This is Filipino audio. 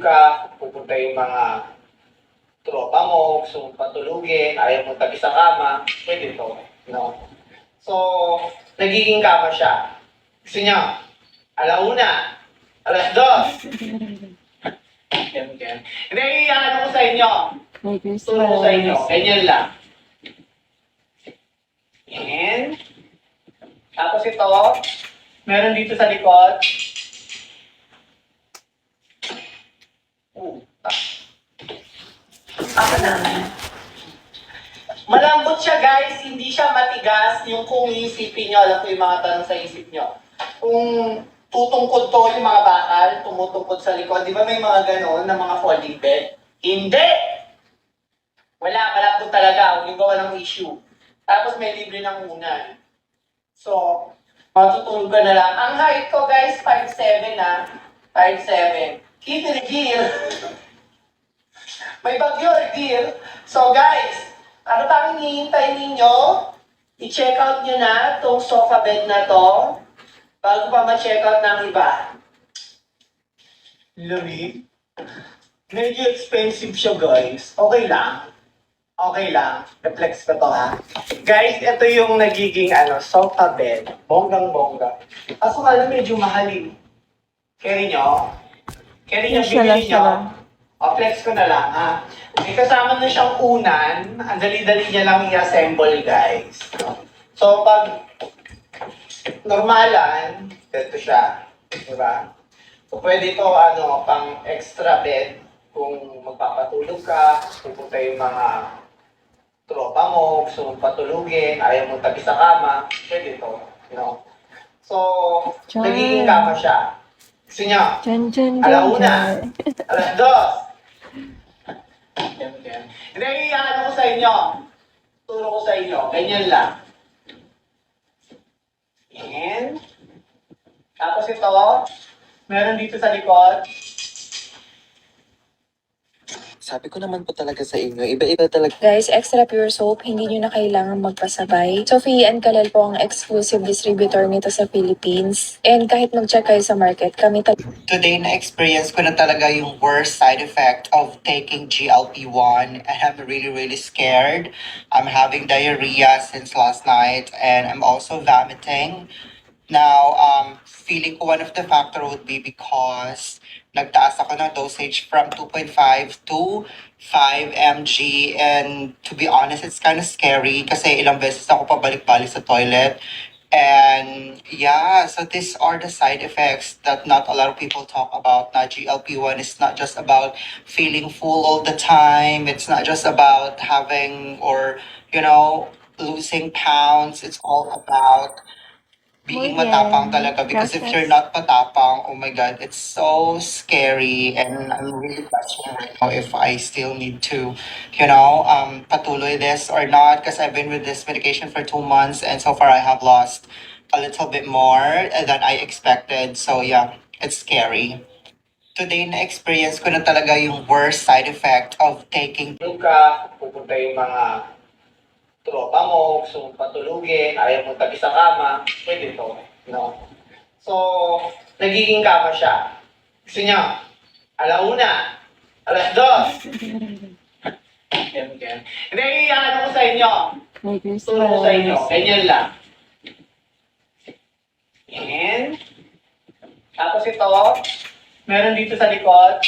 ka, pupunta yung mga tropa mo, gusto mong patulugin, ayaw mong tabi sa kama, pwede to, no? So, nagiging kama siya. Gusto niya, alauna, alas dos. Yan. Hindi, ano ko sa inyo? Turo ko sa inyo, ganyan lang. And, tapos ito, meron dito sa likod. Ako na. Malambot siya guys, hindi siya matigas. Yung kung iisipin nyo, alam ko yung mga tanong sa isip nyo. Kung tutungkod to yung mga bakal, tumutungkod sa likod, di ba may mga ganon na mga folding bed? Hindi! Wala, malambot talaga. Huwag yung gawa ng issue. Tapos may libre ng unan. So, matutulog ka na lang. Ang height ko guys, 5'7" na. 5'7". Keep it real. May bagyo, deal. So guys, ano pang hinihintay ninyo? I-check out nyo na itong sofa bed na to bago pa ma-check out ng iba. Lamig? Medyo expensive siya guys. Okay lang. Okay lang. Reflex ko to ha. Guys, ito yung nagiging sofa bed. Bonggang-bongga. Kaso nga lang medyo mahalin. Carry nyo? Carry nyo, bibili nyo? O, flex ko na lang, ha? May kasama na siyang unan. Ang dali-dali niya lang i-assemble, guys. So, pag normalan, ito siya. Diba? So, pwede ito, pang extra bed. Kung magpapatulog ka, pupunta yung mga tropa mo, gusto mong patulugin, ayaw mong tabi sa kama, pwede ito. So, nagiging kama siya. Gusto niya, alauna, alas dos. Hindi, ko sa inyo. Turo ko sa inyo. Ganyan lang. And, tapos ito, meron dito sa likod. Sabi ko naman po talaga sa inyo, iba-iba talaga. Guys, Extra Pure Soap, hindi nyo na kailangan magpasabay. Sophie and Kalel po ang exclusive distributor nito sa Philippines. And kahit mag-check kayo sa market, kami Today na-experience ko na talaga yung worst side effect of taking GLP-1 and I'm really scared. I'm having diarrhea since last night and I'm also vomiting. Now, feeling ko one of the factor would be because nagtaas ako ng dosage from 2.5 to 5 mg and to be honest, it's kind of scary kasi ilang beses ako pabalik-balik sa toilet. And yeah, so these are the side effects that not a lot of people talk about. Na GLP-1 is not just about feeling full all the time. It's not just about having or, losing pounds. It's all about being matapang talaga because if you're not matapang, oh my god, it's so scary and I'm really questioning right now if I still need to, patuloy this or not because I've been with this medication for 2 months and so far I have lost a little bit more than I expected. So yeah, it's scary. Today na-experience ko na talaga yung worst side effect of taking Ka, pupunta yung mga tropa mo, gusto mong patulugin, ayaw mong tabi sa kama, pwede to, So, nagiging kama siya. Gusto niya, alauna, alas dos. Yan. Hindi, ko sa inyo. Turo ko sa inyo, ganyan lang. And, tapos ito, meron dito sa likod.